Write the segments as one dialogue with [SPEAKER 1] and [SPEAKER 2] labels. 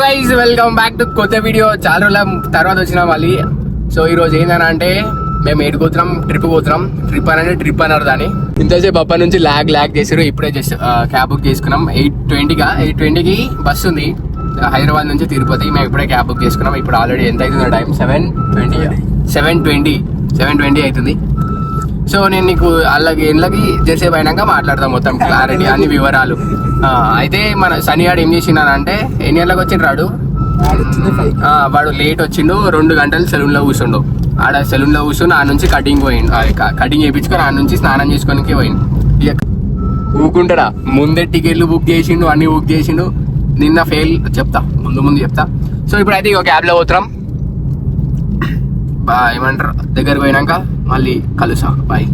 [SPEAKER 1] Guys welcome back to కొత్త video. చాలా రోజుల తర్వాత వచ్చినా మళ్ళీ. సో ఈ రోజు ఏంటని అంటే మేము ఏడుకోతున్నాం, ట్రిప్ పోతున్నాం. ట్రిప్ అన్నారు దాన్ని. ఇంతసేపు అప్పటి నుంచి ల్యాగ్ చేసారు. ఇప్పుడే జస్ట్ క్యాబ్ బుక్ చేసుకున్నాం. 8:20కి బస్సు ఉంది హైదరాబాద్ నుంచి తిరుపతి. మేము ఇప్పుడే క్యాబ్ బుక్ చేసుకున్నాం. ఇప్పుడు ఆల్రెడీ ఎంత అవుతుంది టైం? 7:20 అవుతుంది. సో నేను నీకు ఇళ్ళకి జెర్సేపు అయినాక మాట్లాడతాం మొత్తం క్లారిటీ అన్ని వివరాలు. అయితే మన సనియాడు ఏం చేసిండానంటే ఎన్ని గంటలకు వచ్చిండు రాడు, వాడు లేట్ వచ్చిండు. 2 గంటలు సెలూన్లో కూర్చుండు. ఆడ సెలూన్లో కూర్చుని ఆ నుంచి కటింగ్ పోయిండు. కటింగ్ చేయించుకొని ఆ నుంచి స్నానం చేసుకోనికి పోయిండు. ఇక ఊకుంటాడా? ముందే టికెట్లు బుక్ చేసిండు, అన్ని బుక్ చేసిండు. నిన్న ఫెయిల్ చెప్తా, ముందు చెప్తా. సో ఇప్పుడైతే ఇక క్యాబ్లో పోతున్నాం. ఏమంటారు, దగ్గరికి పోయినాక మళ్ళీ కలుసా. బాయ్.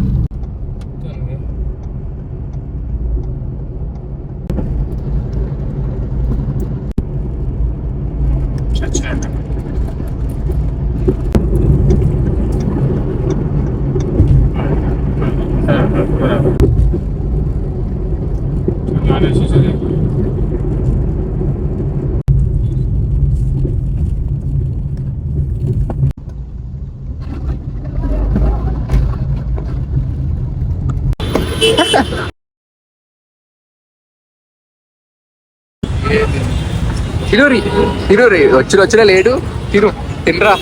[SPEAKER 1] తిరురి వచ్చిన లేటు తినరా.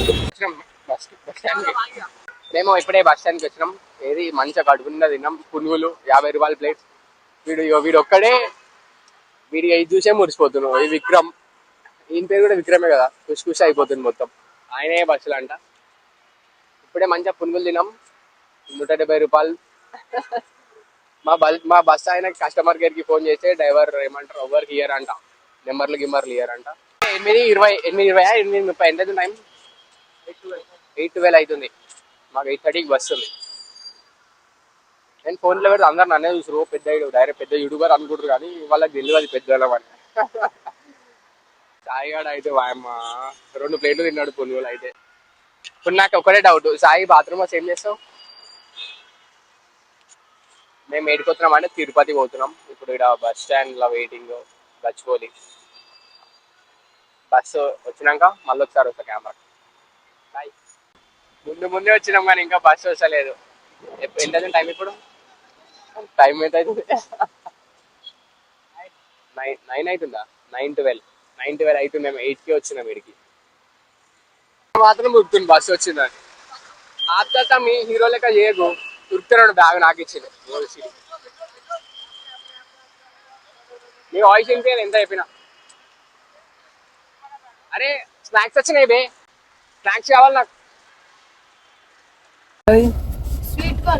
[SPEAKER 1] మేము ఇప్పుడే బస్ స్టాండ్కి వచ్చినాం. ఏది మంచిగా కడుపునిండా తిన్నాం. పునుగులు 50 రూపాయల ప్లేట్. వీడు ఒక్కడే, వీడికి ఇది చూసే మురిసిపోతున్నావు. ఈ విక్రమ్, ఈయన పేరు కూడా విక్రమే కదా. ఖుషి అయిపోతుంది మొత్తం. ఆయనే బస్సులు అంట. ఇప్పుడే మంచిగా పునుగులు తిన్నాం. 170 రూపాయలు. మా బస్ ఆయన కస్టమర్ కేర్కి ఫోన్ చేస్తే డ్రైవర్ ఏమంటారు, ఎవరికి ఇయర్ అంట, గిమ్మర్లు ఇయర్ అంట. 8:20 8:30 ఎంత టైం? 8:12 అవుతుంది. మాకు 8:30కి బస్సు ఉంది. నేను ఫోన్లో పెడితే అందరు నన్నే చూసారు. డైరెక్ట్ పెద్ద యూట్యూబర్ అనుకుంటారు, కానీ వాళ్ళకి తెలియదు పెద్ద అని. సాయిగాడు అయితే వాయమ్మ 2 ప్లేట్లు తిన్నాడు పునుగులు. అయితే ఇప్పుడు నాకు ఒకటే డౌట్, సాయి బాత్రూమ్ వచ్చి ఏం చేస్తావు? మేము ఏడుకొస్తున్నాం అంటే తిరుపతి పోతున్నాం. ఇప్పుడు ఇక్కడ బస్ స్టాండ్లో వెయిటింగ్, గచ్చిపోలి. బస్సు వచ్చినాక మళ్ళీ ఒకసారి వస్తా కెమెరా. బాయ్. ముందే వచ్చినాం కానీ ఇంకా బస్సు వస్తలేదు. ఎంత టైం ఇప్పుడు? టైం ఎంత అవుతుంది? 9 అవుతుందా? 9:12 అవుతుంది. మేము 8కి వచ్చినాం. వీడికి మాత్రం గుర్తుంది బస్సు వచ్చిందని. ఆ తర్వాత మీ హీరో లెక్క చేయకు, ఉరుకుతున్నాడు. బ్యాగ్ నాకు ఇచ్చింది. నీ వాయిస్ ఇంకే ఎంత చెప్పినా. అరే స్నాక్స్ వచ్చినాయి బే, స్నాక్స్ కావాలి నాకు.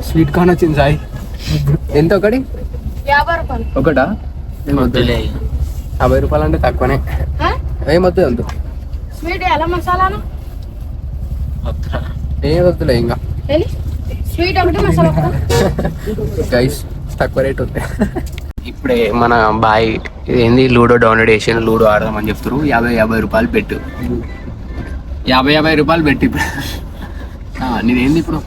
[SPEAKER 1] స్వీట్ కార్న్ వచ్చింది సాయి. ఎంత ఒకటి?
[SPEAKER 2] 50 రూపాయలు
[SPEAKER 1] ఒకటా? 50 రూపాయలు అంటే తక్కువనే. ఏమొద్దు అంత
[SPEAKER 2] స్వీట్ ఎలా మసాలాను
[SPEAKER 1] ఏం వద్దులే ఇంకా.
[SPEAKER 2] స్వీట్ ఒకటి మసాలా
[SPEAKER 1] గైస్ తక్కువ రేట్ ఉంది. ఇప్పుడే మన బాయ్ ఏంది లూడో డౌన్లోడ్ చేసి లూడో ఆడదామని చెప్తారు. 50 రూపాయలు పెట్టు. 50 రూపాయలు పెట్టి ఇప్పుడు నీదేంది ఇప్పుడు?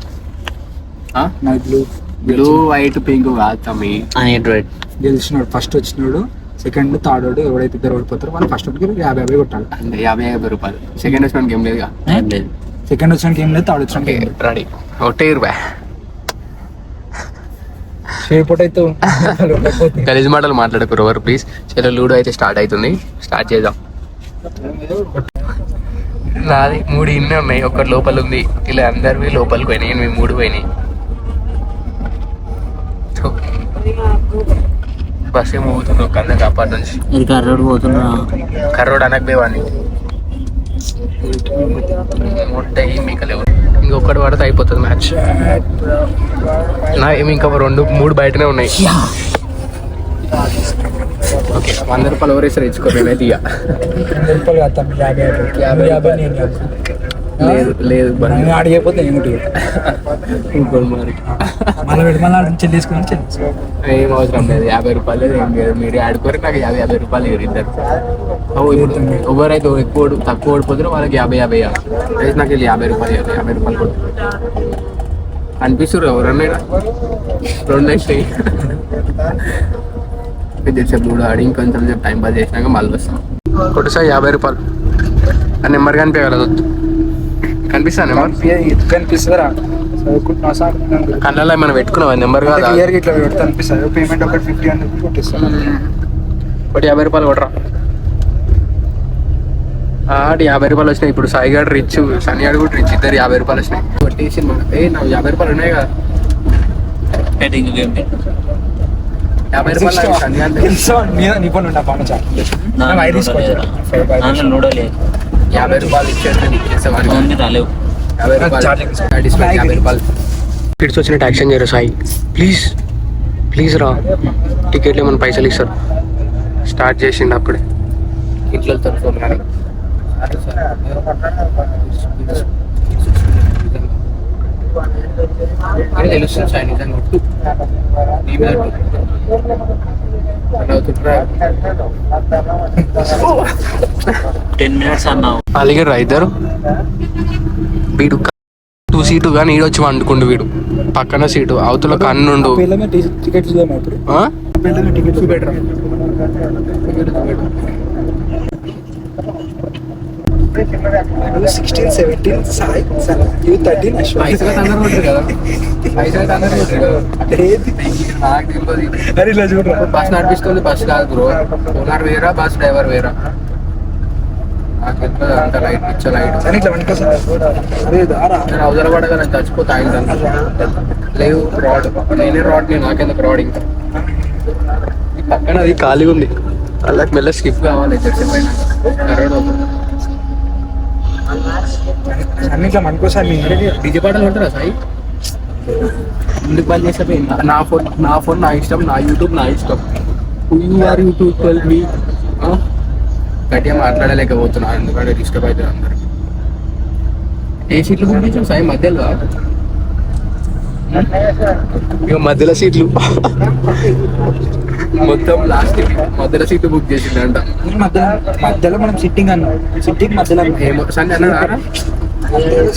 [SPEAKER 1] బ్లూ వైట్ పింక్ కాదు తమ్మి.
[SPEAKER 3] గెలిచినాడు ఫస్ట్ వచ్చినాడు, సెకండ్ థర్డ్ వాడు ఎవరైతే ఇద్దరు ఓడిపోతారో వాళ్ళు ఫస్ట్ ఒకటి 50 కొట్టాలి.
[SPEAKER 1] అంటే 50 రూపాయలు. సెకండ్ వచ్చిన గేమ్ లేదుగా.
[SPEAKER 3] సెకండ్ వచ్చిన గేమ్ లేదు, థర్డ్ వచ్చిన గేమ్
[SPEAKER 1] రెడీ. 1 రూపాయ గలీజ్ మాటలు మాట్లాడకూరు ఎవరు ప్లీజ్. చలో లూడో అయితే స్టార్ట్ అవుతుంది. స్టార్ట్ చేద్దాం. నాది 3 ఇన్నే ఉన్నాయి, ఒకటి లోపల ఉంది. ఇలా అందరివి లోపలికి పోయినాయి, మేము 3 పోయినాయి. బస్ ఏమో పోతుంది ఒక అందరికి అప్పటి నుంచి.
[SPEAKER 4] కర్రోడ్ పోతున్నా.
[SPEAKER 1] కర్రోడ్ అనకపోయేవాడిని. ఉంటాయి మీకు లేవు. ఇంకొకటి పడితే అయిపోతుంది మ్యాచ్. నా ఏమి ఇంకా 2-3 బయటనే ఉన్నాయి. ఓకే 100 రూపాయలు ఎవరేసారు ఇచ్చుకో. నేనైతే ఇక లేదు
[SPEAKER 3] ఆడిపోతే
[SPEAKER 1] ఏం అవసరం లేదు. 50 రూపాయలు ఏం లేదు. మీరు ఆడుకోరు, నాకు 50 రూపాయలు ఇద్దరు. ఎవరైతే ఎక్కువ తక్కువ ఓడిపోతారో వాళ్ళకి 50 అయితే నాకు 50 రూపాయలు 50 రూపాయలు అనిపిస్తారు. ఎవరన్నా 2 అయినాయి. జస్ట్ 3 ఆడి ఇంకొంచెం టైం పాస్ చేసినాక మళ్ళీ వస్తాం. కొట్టు సాయి 50 రూపాయలు. ఆ నెంబర్ కనిపించగలదు, కనిపిస్తా నెంబర్
[SPEAKER 3] కనిపిస్తుందిరా చదువుకుంటున్నా సార్
[SPEAKER 1] కళ్ళల్లో మనం పెట్టుకున్నాం నెంబర్ కాదు.
[SPEAKER 3] క్లియర్గా ఇట్లా పెడితే అనిపిస్తుంది. పేమెంట్ ఒకటి 50 అని చెప్పి కొట్టిస్తాను.
[SPEAKER 1] ఒకటి 50 రూపాయలు కొట్టరా. ఆడి 50 రూపాయలు వచ్చినాయి. ఇప్పుడు సాయి గారు రిచ్, సన్నీ గారు కూడా రిచ్, ఇద్దరు 50 రూపాయలు వచ్చినాయి. కొట్టేసి నాకు 50 రూపాయలు ఉన్నాయి కదా. 50 రూపాయలు సన్నీ అంటే
[SPEAKER 3] నిపుణుండా పాన చాలు
[SPEAKER 1] 50 రూపాయలు ఇచ్చేస్తే ఇచ్చేస్తే 50 రూపాయలు 50 రూపాయలు టికెట్స్ వచ్చిన యాక్షన్ చేయరు సాయి. ప్లీజ్ ప్లీజ్ రా, టికెట్లు ఏమైనా పైసలు ఇస్తారు. స్టార్ట్ చేసిండు అప్పుడే ఇంట్లో ఫోన్ కానీ. తెలుస్తుంది సాయి నిజంగా ఒట్టు నీ మీద అలిగారు ఇద్దరు. వీడు 2 సీటుగా నీడొచ్చి వండుకుండు. వీడు పక్కన సీటు అవతల కన్నుండు.
[SPEAKER 3] Tickets tickets better 16, 17 Sai, 13 Ashwath. అరే ఇలా చూడరా,
[SPEAKER 1] బస్ నడిపిస్తుంది. బస్ కాదు బ్రో, ఓనర్ వేరా, బస్ డ్రైవర్ వేరా. నాకు తెలియదు అంత లైట్ పిచ్చ లైట్
[SPEAKER 3] అని ఇట్లా వెనక. అరే దారా
[SPEAKER 1] నేను అవసరం పడగా నేను చచ్చిపోతా. ఆయన లేవు రాడ్, నేనే రాడ్, నేను నాకెందుకు రాడ్. ఇంకా పక్కన అది ఖాళీగా ఉంది. వాళ్ళకి మెల్ల స్కిప్ కావాలి.
[SPEAKER 3] అన్నిట్లో మనకోసారి
[SPEAKER 1] డీజే పాటలు ఉంటారా సాయి? ఎందుకు బంద్ చేస్తే నా ఫోన్ నా ఇష్టం, నా యూట్యూబ్ నా ఇష్టం. YouTube tell me. గట్టిగా మాట్లాడలేకపోతున్నా ఎందుకంటే డిస్టర్బ్ అవుతుంది అందరు. ఏ సీట్లు బుక్ చేసాం సాయి? మధ్యలో ఇక మధ్యలో సీట్లు మొత్తం లాస్ట్ మధ్యలో సీట్లు బుక్ చేసిందంట.
[SPEAKER 3] మధ్యలో మనం సిట్టింగ్ అన్నాం. సిట్టింగ్ మధ్యలో
[SPEAKER 1] సంజయ్ అన్నాడా?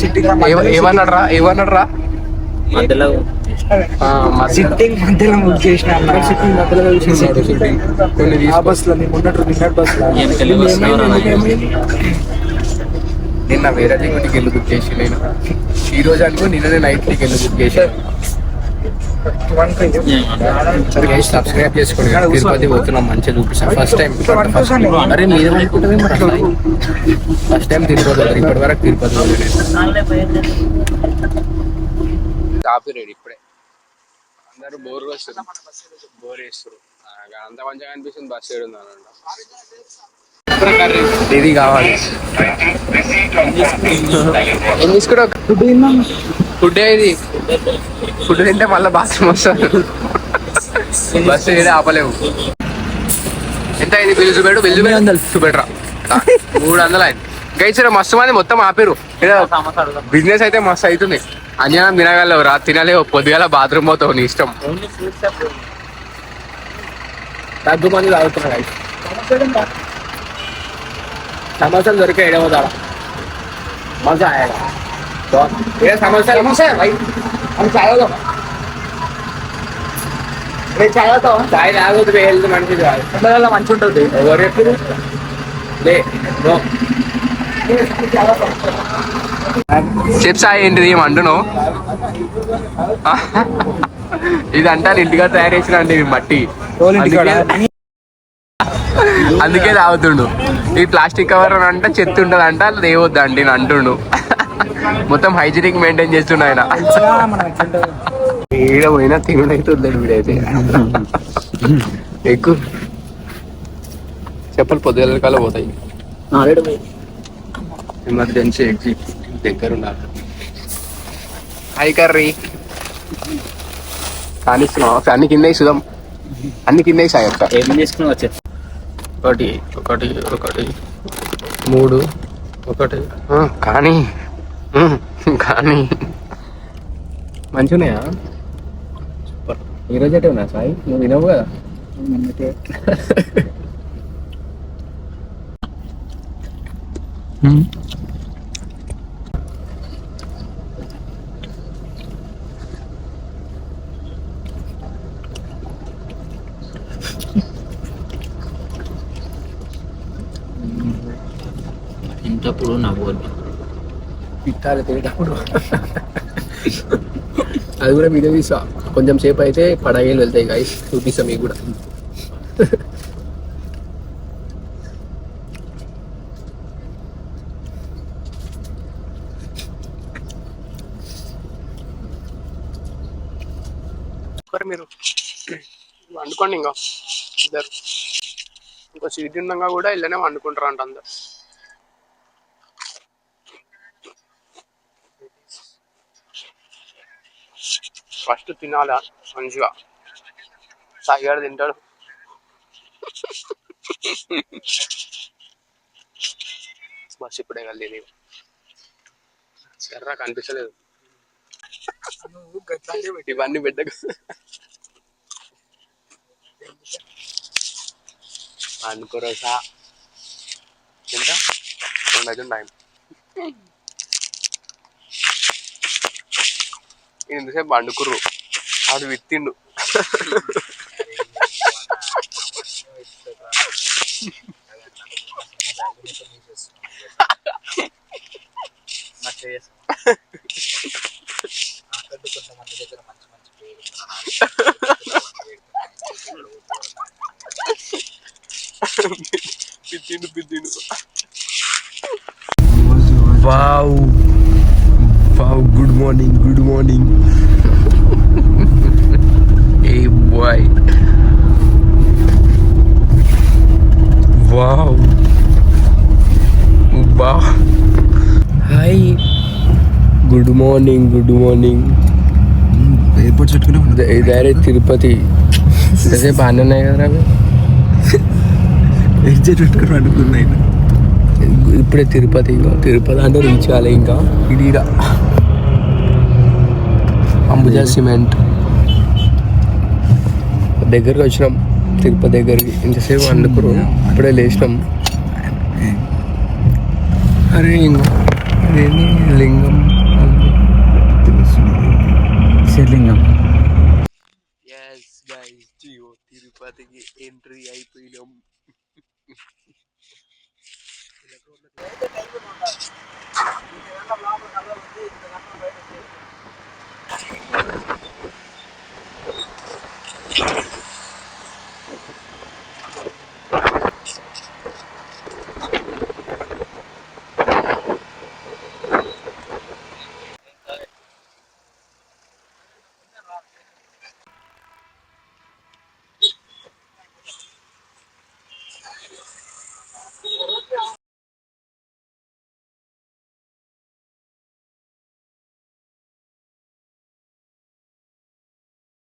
[SPEAKER 3] సిట్టింగ్
[SPEAKER 1] ఏమన్నాడు రా
[SPEAKER 4] మధ్యలో
[SPEAKER 3] సిట్టింగ్ మధ్యలో బుక్ చేసిన
[SPEAKER 1] సిట్టింగ్ మధ్యలో సిట్టింగ్ కొన్ని
[SPEAKER 3] ఆ బస్సులో మేము ఉన్నట్టు నిన్నటి బస్సులో
[SPEAKER 1] నిన్న వేరే టికెట్కి వెళ్ళి బుక్ చేసి నేను ఈ రోజు అనుకో నిన్ననే నైట్ టికెట్ బుక్ చేసి. సబ్స్క్రైబ్ చేసుకోండి. తిరుపతి పోతున్నాం, మంచిగా చూపిస్తాం. First time. అరే మీరేమనుకుంటుంది మరి అసలు ఫస్ట్ టైం తిరుపతి. ఇప్పటి వరకు తిరుపతి కాఫీ రెడీ ఇప్పుడే. అందరూ బోర్ వస్తారు, బోర్ వేస్తారు. అంత మంచిగా అనిపిస్తుంది. బస్ ఏడు ఉందనంట. ఇది కావాలి. ఏం తీసుకుంటా? ఫుడ్ ఇది. ఫుడ్ తింటే మళ్ళీ బాత్రూమ్ వస్తారు. బస్సు ఏదే ఆపలేవు. ఎంత అయింది బిల్లు చూపెడు? బిల్లు 300 చూపెట్రా. 300 అయింది. గైస్ మస్తు మంది మొత్తం ఆపిరు. బిజినెస్ అయితే మస్తు అవుతుంది. అంజనం తినగలవు రా, తినలేవు. పొద్దుగాల బాత్రూమ్ పోతావు, నీ ఇష్టం. తగ్గు మంది తాగుతున్నారు. సమోసాలు దొరికే ఏడవతారా? మజా సమోసాలు చాయ్ తాగొద్దు, హెల్త్ మంచిది కాదు. మంచి ఉంటుంది. ఎవరు ఎప్పుడు చిప్స్ ఏంటిది ఏమంటున్నావు? ఇది అంటారు ఇంటిగా తయారు చేసిన అంటే ఇది మట్టి, అందుకే తాగుతుండు. ఈ ప్లాస్టిక్ కవర్ అని అంటే చెత్త ఉంటుంది అంట, అది ఏవద్దు అండి నేను అంటుండు. మొత్తం హైజీనిక్ మెయింటైన్ చేస్తుండ ఆయన. ఈడ పోయినా తినుడైతుంది వీడైతే. ఎక్కువ చెప్పలు పొద్దుగల కాల పోతాయి. ఎమర్జెన్సీ ఎగ్జిట్ దగ్గర ఉండాలి. హై కర్రీ కానిస్తున్నావా? అన్ని కింద చూద్దాం. అన్ని కింద సాయక్క.
[SPEAKER 4] ఏం చేసుకున్నావు? వచ్చే
[SPEAKER 1] ఒకటి ఒకటి ఒకటి 3 ఒకటి కానీ కానీ మంచిగా ఉన్నాయా? ఈరోజు అయితే ఉన్నా సాయి, నువ్వు వినవు కదా.
[SPEAKER 4] ఇంతప్పుడు నవ్వొద్దు.
[SPEAKER 1] తిట్టాలి తినేటప్పుడు. అది కూడా వీడియో తీసా, కొంచెం సేపు అయితే పడగేలు వెళ్తాయి గాయస్, చూపిస్తాం మీకు కూడా. మీరు వండుకోండి ఇంకా ఇద్దరు, ఇంకో సీట్ ఉండగా కూడా ఇళ్ళనే వండుకుంటారు అంట అందరు. ఫస్ట్ తినాలా మంచిగా, సాయిగాడు తింటాడు. బస్ ఇప్పుడే కలిది ఎర్రా కనిపించలేదు, ఇవన్నీ పెట్టకు. అనుకోరోసా ఎంత 2 అవుతుంది టైం. ఇంతసేపు వండుకుర్రు, అది విత్తిండు. పిత్తిండు. Wow wow, good morning. ఏ బాయ్, వావ్ బా, హాయ్, గుడ్ మార్నింగ్.
[SPEAKER 3] ఎయిర్పోర్ట్ చుట్టుకునే
[SPEAKER 1] ఇదే తిరుపతి. ఎంతసేపు అన్నీ ఉన్నాయి కదా అవి.
[SPEAKER 3] ఎగ్జిట్ పెట్టుకుని అనుకున్నాయి.
[SPEAKER 1] ఇప్పుడే తిరుపతి అంటే రీచ్ కాలే ఇంకా. ఇడ అంబుజా సిమెంట్ దగ్గరికి వచ్చినాం, తిరుపతి దగ్గరికి. ఇంతసేపు వండుకురు, ఇప్పుడే లేచినాం. అరే ఇంకా అదేంటి లింగం,
[SPEAKER 3] శివలింగం.
[SPEAKER 1] తిరుపతికి ఎంట్రీ అయిపోయినాం.